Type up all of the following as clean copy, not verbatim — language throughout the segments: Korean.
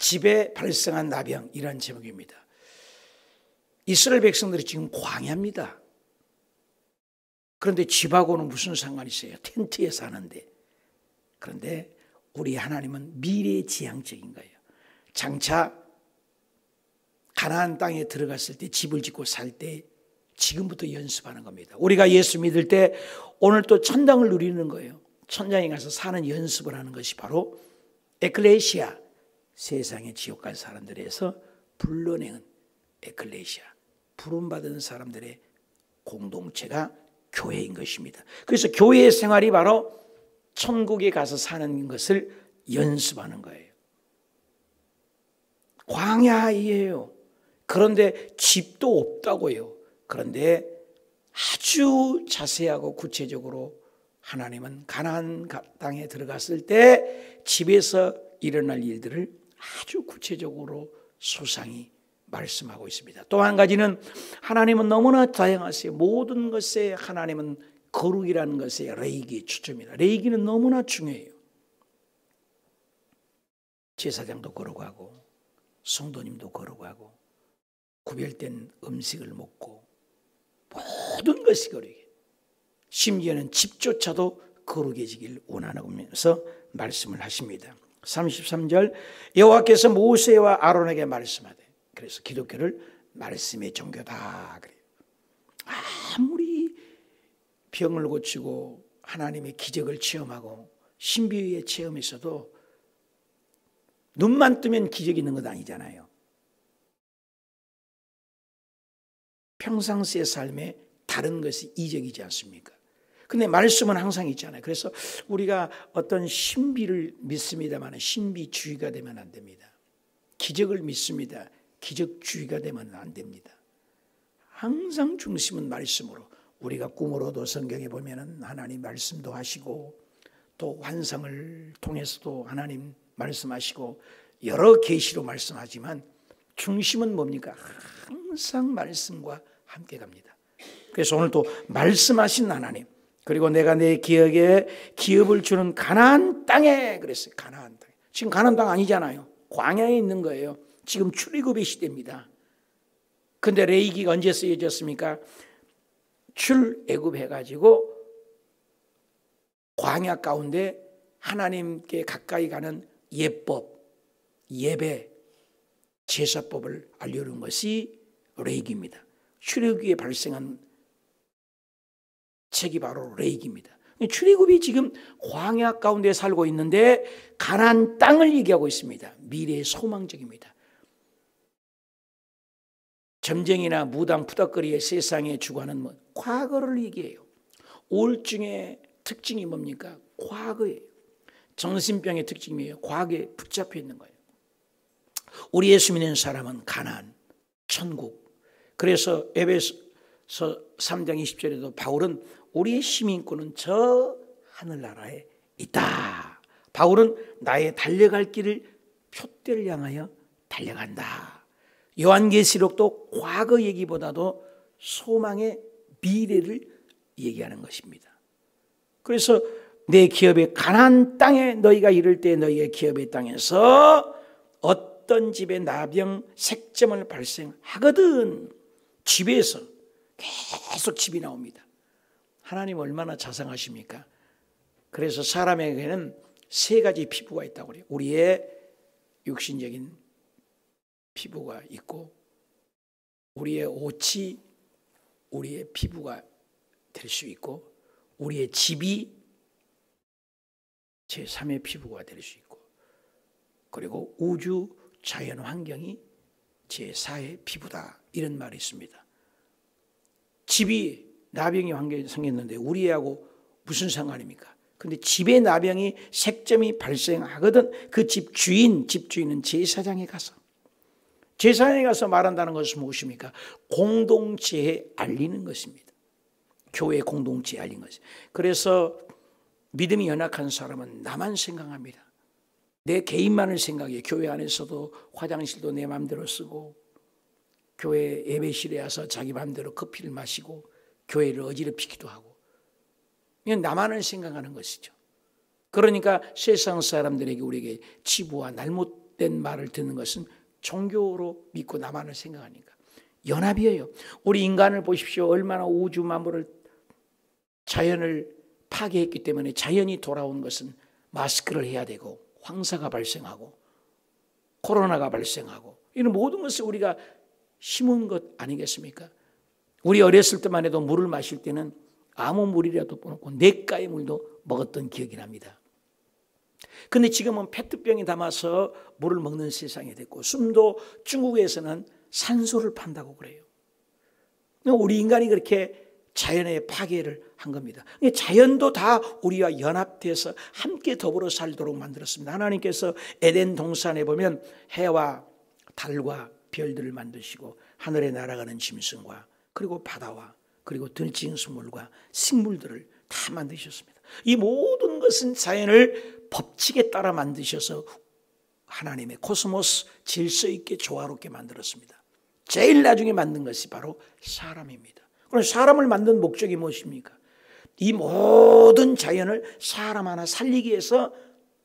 집에 발생한 나병이라는 제목입니다. 이스라엘 백성들이 지금 광야입니다. 그런데 집하고는 무슨 상관이 있어요? 텐트에 사는데. 그런데 우리 하나님은 미래지향적인 거예요. 장차 가나안 땅에 들어갔을 때 집을 짓고 살 때 지금부터 연습하는 겁니다. 우리가 예수 믿을 때 오늘 또 천당을 누리는 거예요. 천당에 가서 사는 연습을 하는 것이 바로 에클레시아, 세상의 지옥 갈 사람들에서 불러내는 에클레시아, 부름받은 사람들의 공동체가 교회인 것입니다. 그래서 교회의 생활이 바로 천국에 가서 사는 것을 연습하는 거예요. 광야이에요. 그런데 집도 없다고요. 그런데 아주 자세하고 구체적으로 하나님은 가나안 땅에 들어갔을 때 집에서 일어날 일들을 아주 구체적으로 소상히 말씀하고 있습니다. 또 한 가지는 하나님은 너무나 다양하세요. 모든 것에 하나님은 거룩이라는 것에 레이기에 초점이다. 레이기는 너무나 중요해요. 제사장도 거룩하고 성도님도 거룩하고 구별된 음식을 먹고 모든 것이 거룩해. 심지어는 집조차도 거룩해지길 원하면서 말씀을 하십니다. 33절 여호와께서 모세와 아론에게 말씀하되, 그래서 기독교를 말씀의 종교다 그래요. 아무리 병을 고치고 하나님의 기적을 체험하고 신비의 체험에서도 눈만 뜨면 기적이 있는 것 아니잖아요. 평상시의 삶에 다른 것이 이적이지 않습니까? 근데 말씀은 항상 있잖아요. 그래서 우리가 어떤 신비를 믿습니다만 신비주의가 되면 안 됩니다. 기적을 믿습니다. 기적주의가 되면 안 됩니다. 항상 중심은 말씀으로. 우리가 꿈으로도 성경에 보면은 하나님 말씀도 하시고 또 환상을 통해서도 하나님 말씀하시고 여러 계시로 말씀하지만 중심은 뭡니까? 항상 말씀과 함께 갑니다. 그래서 오늘 또 말씀하신 하나님, 그리고 내가 내 기업에 기업을 주는 가나안 땅에, 그랬어요. 가나안 땅. 지금 가나안 땅 아니잖아요. 광야에 있는 거예요. 지금 출애굽의 시대입니다. 근데 레위기가 언제 쓰여졌습니까? 출애굽해가지고 광야 가운데 하나님께 가까이 가는 예법, 예배, 제사법을 알려주는 것이 레위기입니다. 출애굽에 발생한 책이 바로 레위기입니다. 출애굽이 지금 광야 가운데 살고 있는데 가나안 땅을 얘기하고 있습니다. 미래의 소망적입니다. 점쟁이나 무당 푸덕거리의 세상에 주관하는 과거를 얘기해요. 우울증의 특징이 뭡니까? 과거예요. 정신병의 특징이에요. 과거에 붙잡혀 있는 거예요. 우리 예수 믿는 사람은 가나안, 천국. 그래서 에베소 3장 20절에도 바울은 우리의 시민권은 저 하늘나라에 있다. 바울은 나의 달려갈 길을 표대를 향하여 달려간다. 요한계시록도 과거 얘기보다도 소망의 미래를 얘기하는 것입니다. 그래서 내 기업의 가나안 땅에 너희가 이를 때 너희의 기업의 땅에서 어떤 집에 나병 색점을 발생하거든. 집에서 계속 집이 나옵니다. 하나님 얼마나 자상하십니까? 그래서 사람에게는 세 가지 피부가 있다고 그래요. 우리의 육신적인 피부가 있고 우리의 옷이 우리의 피부가 될 수 있고 우리의 집이 제3의 피부가 될 수 있고 그리고 우주 자연 환경이 제4의 피부다 이런 말이 있습니다. 집이 나병이 환경이 생겼는데 우리하고 무슨 상관입니까? 근데 집에 나병이 색점이 발생하거든 그 집주인은 제사장에 가서 제사장에 가서 말한다는 것은 무엇입니까? 공동체에 알리는 것입니다. 교회 공동체에 알린 것입니다. 그래서 믿음이 연약한 사람은 나만 생각합니다. 내 개인만을 생각해요. 교회 안에서도 화장실도 내 마음대로 쓰고 교회 예배실에 와서 자기 마음대로 커피를 마시고 교회를 어지럽히기도 하고 그냥 나만을 생각하는 것이죠. 그러니까 세상 사람들에게 우리에게 치부와 잘못된 말을 듣는 것은 종교로 믿고 나만을 생각하니까 연합이에요. 우리 인간을 보십시오. 얼마나 우주 만물을 자연을 파괴했기 때문에 자연이 돌아온 것은 마스크를 해야 되고 황사가 발생하고 코로나가 발생하고 이런 모든 것을 우리가 심은 것 아니겠습니까? 우리 어렸을 때만 해도 물을 마실 때는 아무 물이라도 먹고 냇가의 물도 먹었던 기억이 납니다. 그런데 지금은 페트병에 담아서 물을 먹는 세상이 됐고 숨도 중국에서는 산소를 판다고 그래요. 우리 인간이 그렇게 자연의 파괴를 한 겁니다. 자연도 다 우리와 연합돼서 함께 더불어 살도록 만들었습니다. 하나님께서 에덴 동산에 보면 해와 달과 별들을 만드시고 하늘에 날아가는 짐승과 그리고 바다와 그리고 들짐승물과 식물들을 다 만드셨습니다. 이 모든 것은 자연을 법칙에 따라 만드셔서 하나님의 코스모스 질서 있게 조화롭게 만들었습니다. 제일 나중에 만든 것이 바로 사람입니다. 그럼 사람을 만든 목적이 무엇입니까? 이 모든 자연을 사람 하나 살리기 위해서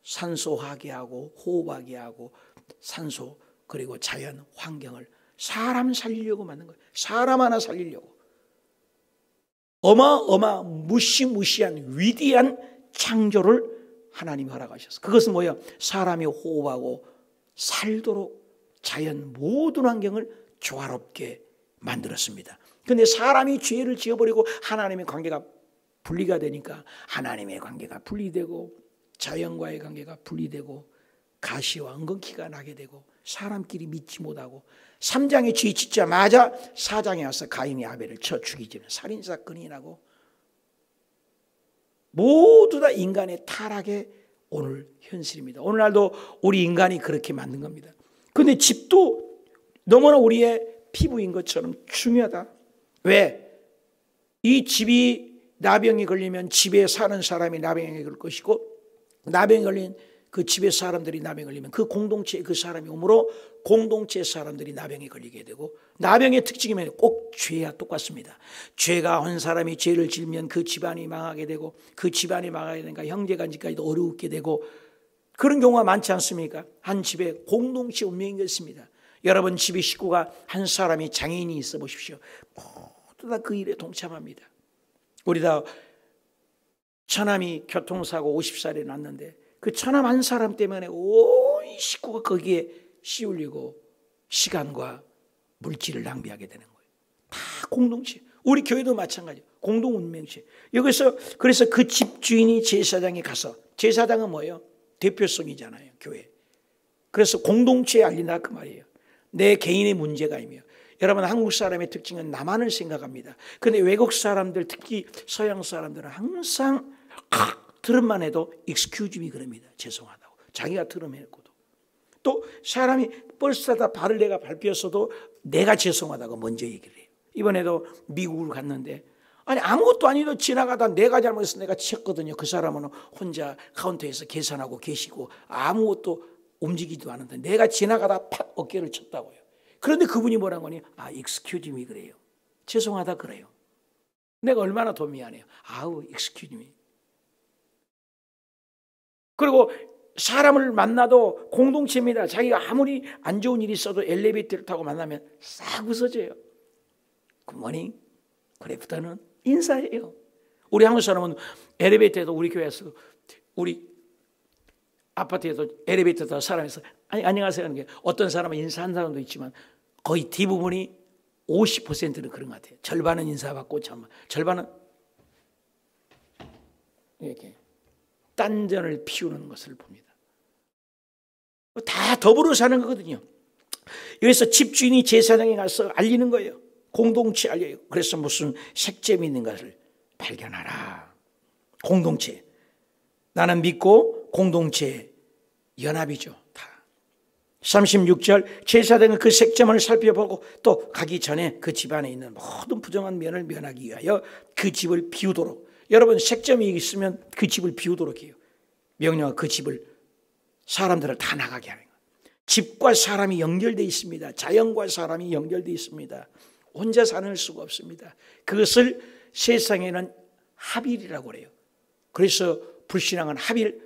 산소하게 하고 호흡하게 하고 산소 그리고 자연 환경을 사람 살리려고 만든 거예요. 사람 하나 살리려고. 무시무시한 위대한 창조를 하나님이 허락하셨어요. 그것은 뭐예요? 사람이 호흡하고 살도록 자연 모든 환경을 조화롭게 만들었습니다. 그런데 사람이 죄를 지어버리고 하나님의 관계가 분리가 되니까 하나님의 관계가 분리되고 자연과의 관계가 분리되고 가시와 엉겅퀴가 나게 되고 사람끼리 믿지 못하고 3장에 죄 짓자마자 4장에 와서 가인이 아벨을 쳐 죽이지는 살인사건이 나고 모두 다 인간의 타락의 오늘 현실입니다. 오늘날도 우리 인간이 그렇게 만든 겁니다. 그런데 집도 너무나 우리의 피부인 것처럼 중요하다. 왜? 이 집이 나병이 걸리면 집에 사는 사람이 나병에 걸릴 것이고 나병이 걸린 그 집의 사람들이 나병에 걸리면 그 공동체에 그 사람이 오므로 공동체 사람들이 나병에 걸리게 되고 나병의 특징이 꼭 죄와 똑같습니다. 죄가 한 사람이 죄를 지으면 그 집안이 망하게 되고 그 집안이 망하게 되니까 형제간직까지도 어렵게 되고 그런 경우가 많지 않습니까? 한 집에 공동체 운명인 것입니다. 여러분 집에 식구가 한 사람이 장애인이 있어 보십시오. 모두 다 그 일에 동참합니다. 우리 다 처남이 교통사고 50살에 났는데 그 처남 한 사람 때문에 온 식구가 거기에 씌울리고 시간과 물질을 낭비하게 되는 거예요. 다 공동체. 우리 교회도 마찬가지예요. 공동 운명체. 여기서 그래서 그 집주인이 제사장에 가서 제사장은 뭐예요? 대표성이잖아요. 교회. 그래서 공동체에 알린다 그 말이에요. 내 개인의 문제가 아니며 여러분 한국 사람의 특징은 나만을 생각합니다. 그런데 외국 사람들 특히 서양 사람들은 항상 들음만 해도 excuse me 그럽니다. 죄송하다고. 자기가 들음했고도. 또 사람이 벌써다 발을 내가 밟혔어도 내가 죄송하다고 먼저 얘기를 해요. 이번에도 미국을 갔는데 아니 아무것도 아니도 지나가다 내가 잘못해서 내가 쳤거든요. 그 사람은 혼자 카운터에서 계산하고 계시고 아무것도 움직이지도 않는데 내가 지나가다 팍 어깨를 쳤다고요. 그런데 그분이 뭐라고 하니 excuse me 그래요. 죄송하다 그래요. 내가 얼마나 더 미안해요. excuse me. 그리고 사람을 만나도 공동체입니다. 자기가 아무리 안 좋은 일이 있어도 엘리베이터를 타고 만나면 싹 웃어져요. 굿모닝. 그래부터는 인사예요. 우리 한국 사람은 엘리베이터에도 우리 교회에서 우리 아파트에도 엘리베이터 타고 사람에서 안녕하세요 하는 게 어떤 사람은 인사한 사람도 있지만 거의 대부분이 50%는 그런 것 같아요. 절반은 인사받고 절반은 이렇게 딴전을 피우는 것을 봅니다. 다 더불어 사는 거거든요. 여기서 집주인이 제사장에 가서 알리는 거예요. 공동체 알려요. 그래서 무슨 색점이 있는 것을 발견하라. 공동체. 나는 믿고 공동체 연합이죠. 다. 36절 제사장은 그 색점을 살펴보고 또 가기 전에 그 집안에 있는 모든 부정한 면을 면하기 위하여 그 집을 비우도록. 여러분 색점이 있으면 그 집을 비우도록 해요. 명령하 그 집을 사람들을 다 나가게 하는 거예요. 집과 사람이 연결되어 있습니다. 자연과 사람이 연결되어 있습니다. 혼자 사는 수가 없습니다. 그것을 세상에는 합일이라고 그래요. 그래서 불신앙은 합일,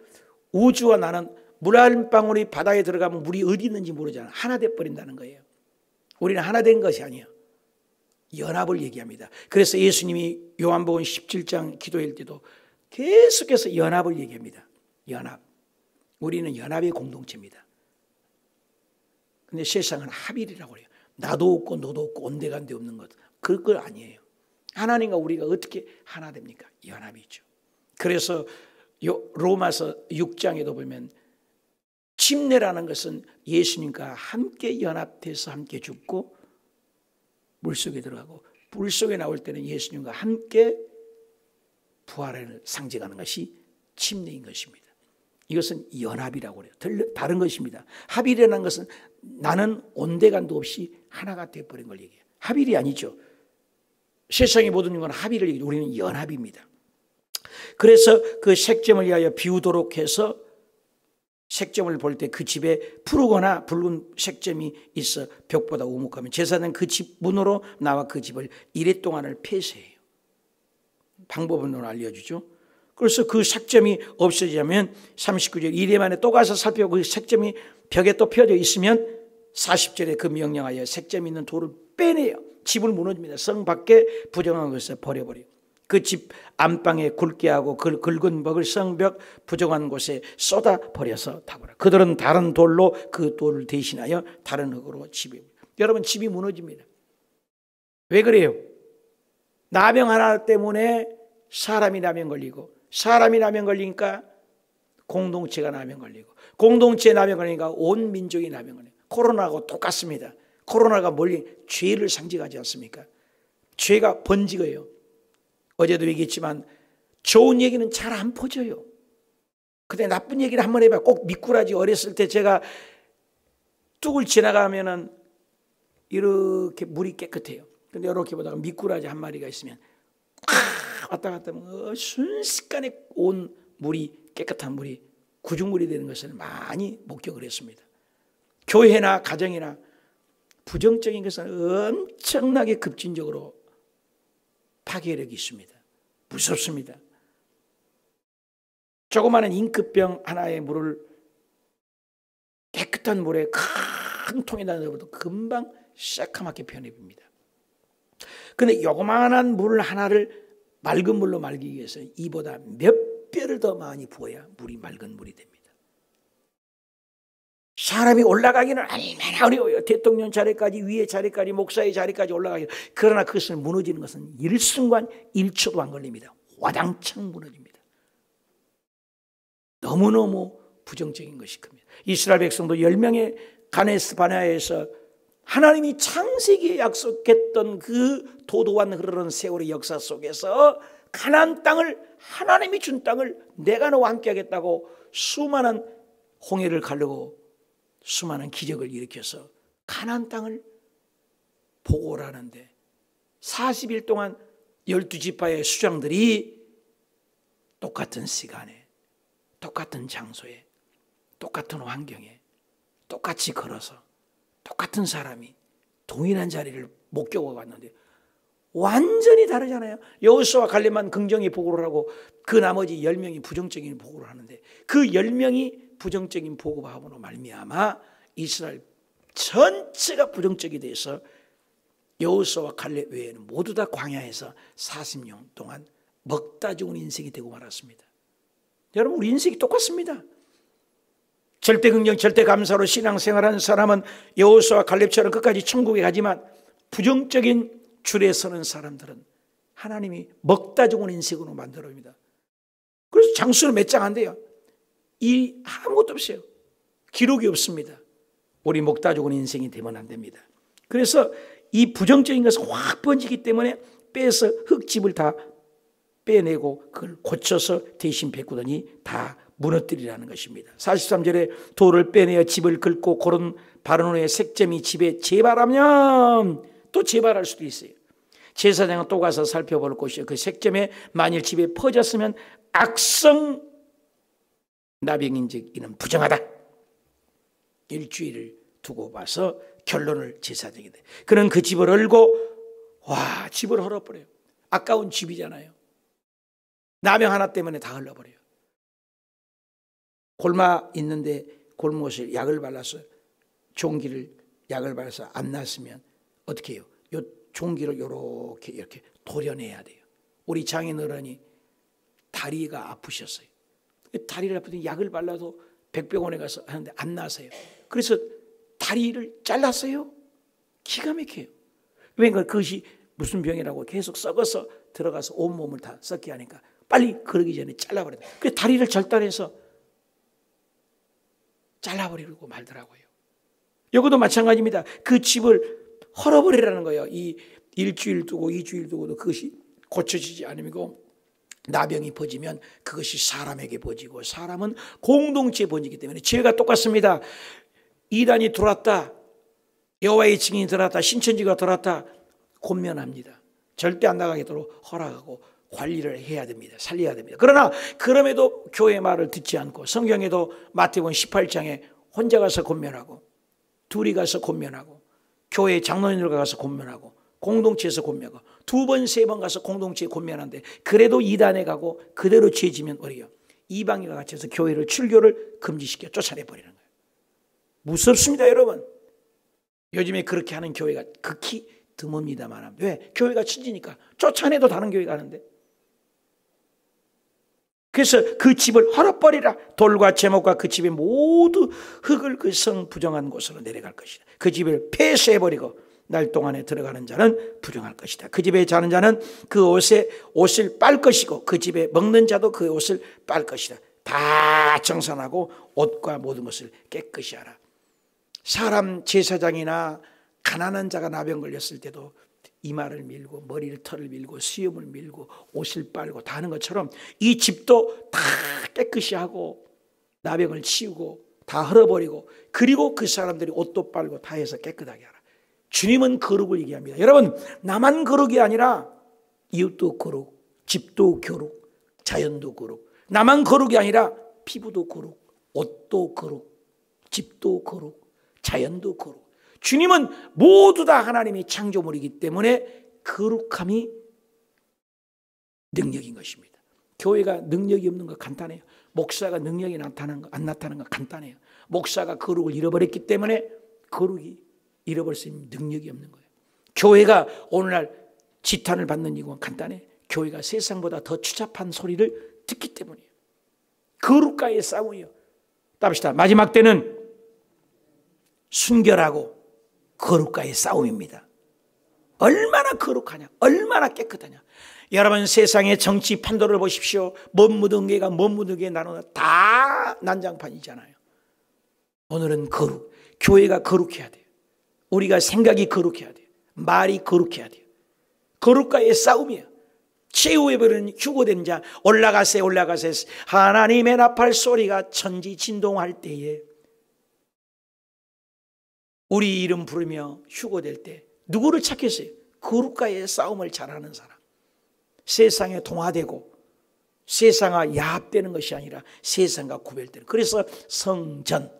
우주와 나는 물 한 방울이 바다에 들어가면 물이 어디 있는지 모르잖아. 하나 돼 버린다는 거예요. 우리는 하나 된 것이 아니에요. 연합을 얘기합니다. 그래서 예수님이 요한복음 17장 기도할 때도 계속해서 연합을 얘기합니다. 연합. 우리는 연합의 공동체입니다. 근데 세상은 합일이라고 해요. 나도 없고 너도 없고 온데간데 없는 것. 그걸 아니에요. 하나님과 우리가 어떻게 하나 됩니까? 연합이죠. 그래서 로마서 6장에도 보면 침례라는 것은 예수님과 함께 연합돼서 함께 죽고 물속에 들어가고 물속에 나올 때는 예수님과 함께 부활을 상징하는 것이 침례인 것입니다. 이것은 연합이라고 해요. 다른 것입니다. 합일이라는 것은 나는 온데간도 없이 하나가 되어버린 걸 얘기해요. 합일이 아니죠. 세상의 모든 건 합일을 얘기해요. 우리는 연합입니다. 그래서 그 색점을 위하여 비우도록 해서 색점을 볼 때 그 집에 푸르거나 붉은 색점이 있어 벽보다 우묵하면 제사장은 그 집 문으로 나와 그 집을 이레 동안을 폐쇄해요. 방법은 알려주죠. 그래서 그 색점이 없어지면 39절 이레 만에 또 가서 살펴보고 그 색점이 벽에 또 펴져 있으면 40절에 그 명령하여 색점이 있는 돌을 빼내요. 집을 무너집니다. 성 밖에 부정한 것을 버려버려요. 그 집 안방에 굵게 하고 굵은 벽을 성벽 부정한 곳에 쏟아 버려서 타버려. 그들은 다른 돌로 그 돌을 대신하여 다른 흙으로 집이. 여러분 집이 무너집니다. 왜 그래요? 나병 하나 때문에 사람이 나병 걸리고 사람이 나병 걸리니까 공동체가 나병 걸리고 공동체 나병 걸리니까 온 민족이 나병 걸리고 코로나하고 똑같습니다. 코로나가 멀리 죄를 상징하지 않습니까? 죄가 번지고요. 어제도 얘기했지만 좋은 얘기는 잘 안 퍼져요. 근데 나쁜 얘기를 한번 해봐. 꼭 미꾸라지 어렸을 때 제가 뚝을 지나가면은 이렇게 물이 깨끗해요. 근데 이렇게 보다가 미꾸라지 한 마리가 있으면 왔다 갔다 하면 순식간에 온 물이 깨끗한 물이 구중물이 되는 것을 많이 목격을 했습니다. 교회나 가정이나 부정적인 것은 엄청나게 급진적으로 파괴력이 있습니다. 무섭습니다. 조그마한 잉크병 하나의 물을 깨끗한 물에 큰 통에다 넣어도 금방 새카맣게 변해집니다. 그런데 요만한 물 하나를 맑은 물로 말기 위해서 이보다 몇 배를 더 많이 부어야 물이 맑은 물이 됩니다. 사람이 올라가기는 얼마나 어려워요. 대통령 자리까지 위에 자리까지 목사의 자리까지 올라가기. 그러나 그것을 무너지는 것은 일순간 1초도 안 걸립니다. 와당창 무너집니다. 너무너무 부정적인 것이 큽니다. 이스라엘 백성도 10명의 가네스 바네아에서 하나님이 창세기에 약속했던 그 도도한 흐르는 세월의 역사 속에서 가나안 땅을 하나님이 준 땅을 내가 너와 함께 하겠다고 수많은 홍해를 가르고 수많은 기적을 일으켜서 가나안 땅을 보고를 하는데 40일 동안 12지파의 수장들이 똑같은 시간에 똑같은 장소에 똑같은 환경에 똑같이 걸어서 똑같은 사람이 동일한 자리를 목격하고 왔는데 완전히 다르잖아요. 여호수아와 갈렙만 긍정의 보고를 하고 그 나머지 10명이 부정적인 보고를 하는데 그 10명이 부정적인 보고함으로 말미암아 이스라엘 전체가 부정적이 돼서 여호수아와 갈렙 외에는 모두 다 광야에서 40년 동안 먹다 죽은 인생이 되고 말았습니다. 여러분 우리 인생이 똑같습니다. 절대 긍정 절대 감사로 신앙생활하는 사람은 여호수아와 갈렙처럼 끝까지 천국에 가지만 부정적인 줄에 서는 사람들은 하나님이 먹다 죽은 인생으로 만들어줍니다. 그래서 장수는 몇 장 안 돼요. 이 아무것도 없어요. 기록이 없습니다. 우리 먹다 죽은 인생이 되면 안 됩니다. 그래서 이 부정적인 것은 확 번지기 때문에 빼서 흙집을 다 빼내고 그걸 고쳐서 대신 베꾸더니 다 무너뜨리라는 것입니다. 43절에 돌을 빼내어 집을 긁고 고른 바른 후에 색점이 집에 재발하면 또 재발할 수도 있어요. 제사장은 또 가서 살펴볼 것이요 그 색점에 만일 집에 퍼졌으면 악성 나병인즉 이는 부정하다. 일주일을 두고 봐서 결론을 제사장이 돼. 그는 그 집을 얼고 와 집을 헐어버려요. 아까운 집이잖아요. 나병 하나 때문에 다 흘러버려요. 골마 있는데 골무엇을 약을 발라서 종기를 약을 발라서 안 났으면 어떻게 해요? 요 종기를 이렇게 도려내야 돼요. 우리 장인어른이 다리가 아프셨어요. 다리를 아프더니 약을 발라도 백병원에 가서 하는데 안 나세요. 그래서 다리를 잘랐어요. 기가 막혀요. 왜냐하면 그것이 무슨 병이라고 계속 썩어서 들어가서 온몸을 다 썩게 하니까 빨리 그러기 전에 잘라버려요. 그래서 다리를 절단해서 잘라버리고 말더라고요. 이것도 마찬가지입니다. 그 집을 헐어버리라는 거예요. 이 일주일 두고 2주일 두고도 그것이 고쳐지지 않으면 나병이 퍼지면 그것이 사람에게 퍼지고 사람은 공동체에 번지기 때문에 죄가 똑같습니다. 이단이 들어왔다, 여호와의 증인이 들어왔다, 신천지가 들어왔다, 권면합니다. 절대 안 나가도록 허락하고 관리를 해야 됩니다. 살려야 됩니다. 그러나 그럼에도 교회 말을 듣지 않고 성경에도 마태복음 18장에 혼자 가서 권면하고 둘이 가서 권면하고 교회 장로님들과 가서 권면하고 공동체에서 권면하고 2번, 3번 가서 공동체에 권면하는데 그래도 이단에 가고 그대로 죄지면 어려요. 이방인과 같이 해서 교회를 출교를 금지시켜 쫓아내버리는 거예요. 무섭습니다, 여러분. 요즘에 그렇게 하는 교회가 극히 드뭅니다만. 왜? 교회가 처지니까 쫓아내도 다른 교회 가는데. 그래서 그 집을 헐어버리라. 돌과 제목과 그 집의 모두 흙을 그 성 부정한 곳으로 내려갈 것이다. 그 집을 폐쇄해버리고 날 동안에 들어가는 자는 부정할 것이다. 그 집에 자는 자는 그 옷을 빨 것이고 그 집에 먹는 자도 그 옷을 빨 것이다. 다 정산하고 옷과 모든 것을 깨끗이 하라. 사람 제사장이나 가난한 자가 나병 걸렸을 때도 이마를 밀고 머리를 털을 밀고 수염을 밀고 옷을 빨고 다 하는 것처럼 이 집도 다 깨끗이 하고 나병을 치우고 다 헐어버리고 그리고 그 사람들이 옷도 빨고 다 해서 깨끗하게 하라. 주님은 거룩을 얘기합니다. 여러분, 나만 거룩이 아니라 이웃도 거룩, 집도 거룩, 자연도 거룩. 나만 거룩이 아니라 피부도 거룩, 옷도 거룩, 집도 거룩, 자연도 거룩. 주님은 모두 다 하나님의 창조물이기 때문에 거룩함이 능력인 것입니다. 교회가 능력이 없는 거 간단해요. 목사가 능력이 나타나는 거, 안 나타나는 거 간단해요. 목사가 거룩을 잃어버렸기 때문에 거룩이 잃어버릴 수 있는 능력이 없는 거예요. 교회가 오늘날 지탄을 받는 이유는 간단해. 교회가 세상보다 더 추잡한 소리를 듣기 때문이에요. 거룩과의 싸움이에요. 답시다. 마지막 때는 순결하고 거룩과의 싸움입니다. 얼마나 거룩하냐, 얼마나 깨끗하냐. 여러분, 세상의 정치 판도를 보십시오. 멋 묻은 게가 멋 묻은 게 나누나 다 난장판이잖아요. 오늘은 거룩, 교회가 거룩해야 돼요. 우리가 생각이 거룩해야 돼요. 말이 거룩해야 돼요. 거룩과의 싸움이에요. 최후의 벌은 휴고된 자, 올라가세 올라가세. 하나님의 나팔 소리가 천지 진동할 때에 우리 이름 부르며 휴고될 때 누구를 찾겠어요? 거룩과의 싸움을 잘하는 사람. 세상에 동화되고 세상과 야합되는 것이 아니라 세상과 구별되는. 그래서 성전,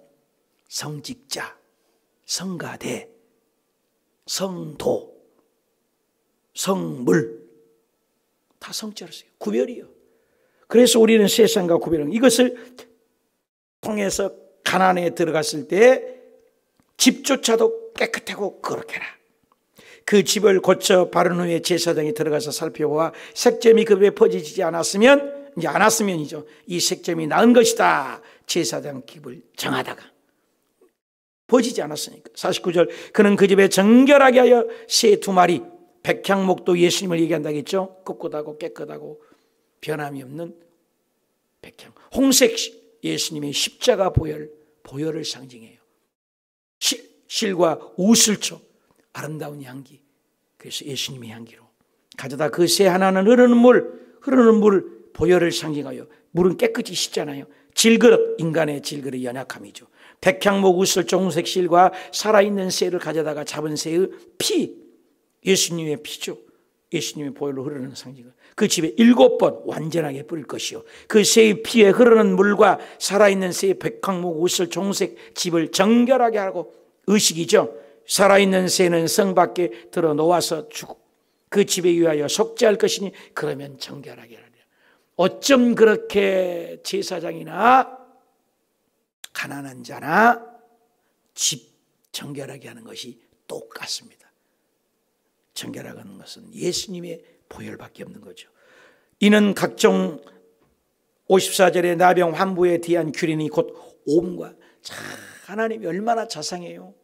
성직자, 성가대, 성도, 성물 다 성자로 써요. 구별이요. 그래서 우리는 세상과 구별은 이것을 통해서 가나안에 들어갔을 때 집조차도 깨끗하고 거룩해라. 그 집을 고쳐 바른 후에 제사장이 들어가서 살펴보아 색점이 그 위에 퍼지지 않았으면이죠. 이 색점이 나은 것이다. 제사장 깁을 정하다가 퍼지지 않았으니까. 49절 그는 그 집에 정결하게 하여 새 2마리 백향목도 예수님을 얘기한다겠죠. 꿋꿋하고 깨끗하고 변함이 없는 백향. 홍색 예수님의 십자가 보혈을 상징해요. 실과 우슬초 아름다운 향기. 그래서 예수님의 향기로 가져다 그 새 하나는 흐르는 물 보혈을 상징하여 물은 깨끗이 씻잖아요. 질그릇 인간의 질그릇 연약함이죠. 백향목 우슬초 홍색 실과 살아있는 새를 가져다가 잡은 새의 피 예수님의 피죠. 예수님의 보혈로 흐르는 상징은 그 집에 7번 완전하게 뿌릴 것이요. 그 새의 피에 흐르는 물과 살아있는 새의 백향목 우슬 종색 집을 정결하게 하고 의식이죠. 살아있는 새는 성 밖에 들어 놓아서 주고 그 집에 위하여 속죄할 것이니 그러면 정결하게 하리라. 어쩜 그렇게 제사장이나 가난한 자나 집 정결하게 하는 것이 똑같습니다. 정결하게 하는 것은 예수님의 보혈밖에 없는 거죠. 이는 각종 54절의 나병 환부에 대한 규례니 곧 옴과, 하나님이 얼마나 자상해요.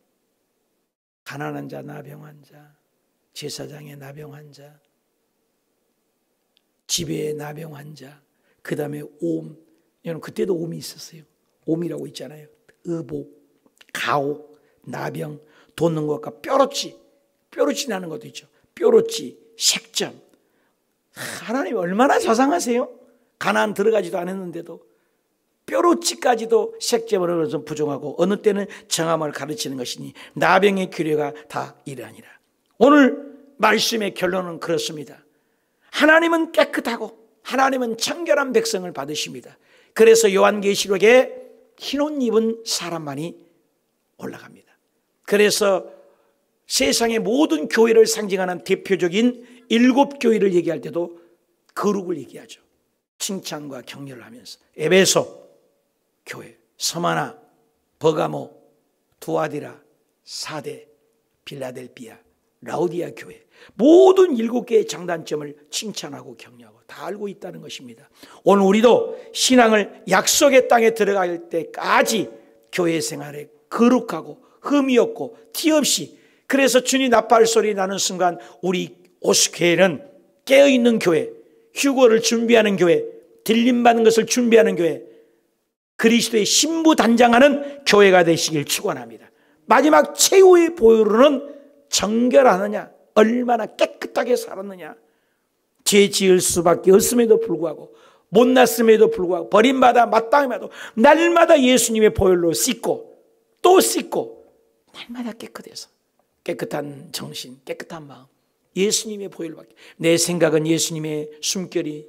가난한 자, 나병한 자, 제사장의 나병한 자, 집에 나병한 자, 그 다음에 옴. 여러분 그때도 옴이 있었어요. 옴이라고 있잖아요. 의복, 가옥, 나병, 돋는 것과 뾰루치 나는 것도 있죠. 뾰루치, 색점. 하나님 얼마나 자상하세요. 가나안 들어가지도 않았는데도 뾰루치까지도 색점으로 좀 부정하고, 어느 때는 정함을 가르치는 것이니 나병의 규례가 다 이러하니라. 오늘 말씀의 결론은 그렇습니다. 하나님은 깨끗하고 하나님은 청결한 백성을 받으십니다. 그래서 요한계시록에 흰옷 입은 사람만이 올라갑니다. 그래서 세상의 모든 교회를 상징하는 대표적인 7교회를 얘기할 때도 거룩을 얘기하죠. 칭찬과 격려를 하면서 에베소 교회, 서마나, 버가모, 두아디라, 사대, 빌라델비아, 라우디아 교회, 모든 7개의 장단점을 칭찬하고 격려하고 다 알고 있다는 것입니다. 오늘 우리도 신앙을 약속의 땅에 들어갈 때까지 교회 생활에 거룩하고 흠이 없고 티 없이, 그래서 주님 나팔 소리 나는 순간 우리 오수교회는 깨어있는 교회, 휴거를 준비하는 교회, 들림받는 것을 준비하는 교회, 그리스도의 신부 단장하는 교회가 되시길 축원합니다. 마지막 최후의 보혈로는 정결하느냐, 얼마나 깨끗하게 살았느냐, 죄 지을 수밖에 없음에도 불구하고, 못났음에도 불구하고, 버림받아 마땅함에도 날마다 예수님의 보혈로 씻고 또 씻고, 날마다 깨끗해서 깨끗한 정신, 깨끗한 마음, 예수님의 보혈밖에. 내 생각은 예수님의 숨결이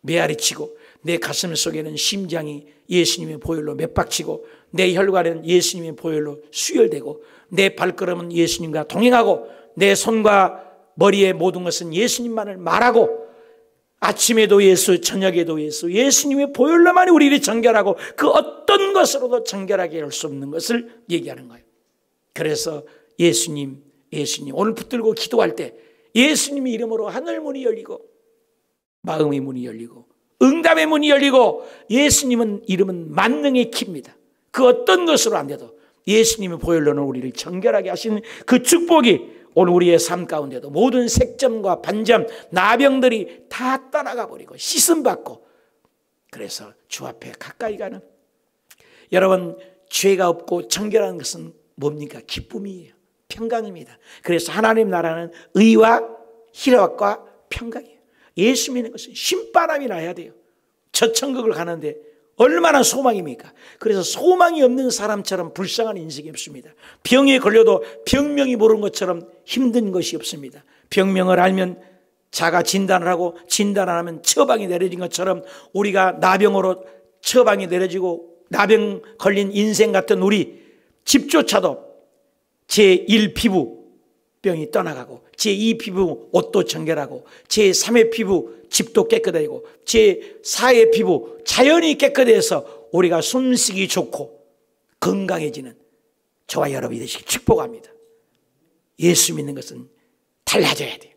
메아리치고, 내 가슴 속에는 심장이 예수님의 보혈로 맥박치고, 내 혈관은 예수님의 보혈로 수혈되고, 내 발걸음은 예수님과 동행하고, 내 손과 머리의 모든 것은 예수님만을 말하고, 아침에도 예수, 저녁에도 예수, 예수님의 보혈로만 우리를 정결하고 그 어떤 것으로도 정결하게 할 수 없는 것을 얘기하는 거예요. 그래서 예수님 오늘 붙들고 기도할 때 예수님의 이름으로 하늘 문이 열리고 마음의 문이 열리고 응답의 문이 열리고, 예수님은 이름은 만능의 키입니다. 그 어떤 것으로 안 돼도 예수님의 보혈로는 우리를 정결하게 하시는 그 축복이 오늘 우리의 삶 가운데도 모든 색점과 반점, 나병들이 다 떠나가 버리고 씻음받고, 그래서 주 앞에 가까이 가는, 여러분 죄가 없고 정결한 것은 뭡니까? 기쁨이에요. 평강입니다. 그래서 하나님 나라는 의와 희락과 평강이에요. 예수 믿는 것은 신바람이 나야 돼요. 저 천국을 가는데 얼마나 소망입니까? 그래서 소망이 없는 사람처럼 불쌍한 인생이 없습니다. 병에 걸려도 병명이 모르는 것처럼 힘든 것이 없습니다. 병명을 알면 자가 진단을 하고, 진단 안 하면 처방이 내려진 것처럼 우리가 나병으로 처방이 내려지고 나병 걸린 인생 같은 우리 집조차도 제1 피부병이 떠나가고, 제2 피부 옷도 정결하고, 제3의 피부 집도 깨끗해지고, 제4의 피부 자연이 깨끗해서 우리가 숨쉬기 좋고 건강해지는 저와 여러분이 되시길 축복합니다. 예수 믿는 것은 달라져야 돼요.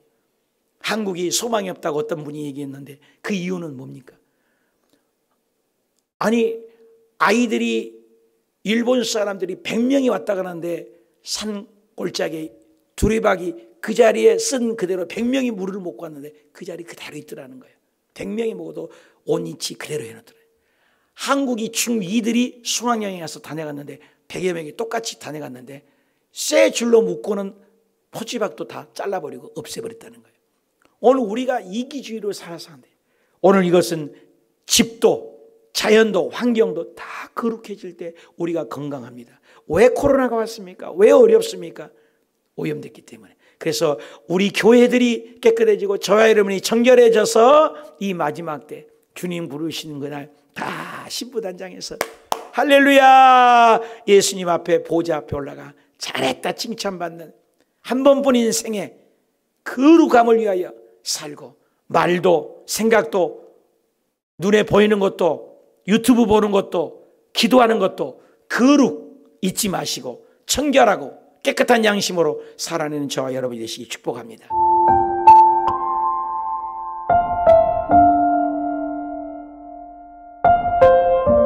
한국이 소망이 없다고 어떤 분이 얘기했는데 그 이유는 뭡니까? 아니, 아이들이, 일본 사람들이 100명이 왔다 가는데 산 골짜기에 두레박이 그 자리에 쓴 그대로 100명이 물을 먹고 왔는데 그 자리 그대로 있더라는 거예요. 100명이 먹어도 온이치 그대로 해놓더래요. 한국이 중위들이 순환여행 가서 다녀갔는데 100여 명이 똑같이 다녀갔는데 쇠 줄로 묶고는 포지박도 다 잘라버리고 없애버렸다는 거예요. 오늘 우리가 이기주의로 살아서 안 돼요. 오늘 이것은 집도 자연도 환경도 다 거룩해질 때 우리가 건강합니다. 왜 코로나가 왔습니까? 왜 어렵습니까? 오염됐기 때문에. 그래서 우리 교회들이 깨끗해지고 저와 여러분이 정결해져서 이 마지막 때 주님 부르시는 그날 다 신부단장에서 할렐루야, 예수님 앞에 보좌 앞에 올라가 잘했다 칭찬받는 한 번뿐 인생에 거룩함을 위하여 살고, 말도 생각도 눈에 보이는 것도 유튜브 보는 것도 기도하는 것도 거룩 잊지 마시고 청결하고 깨끗한 양심으로 살아내는 저와 여러분이 되시기 축복합니다.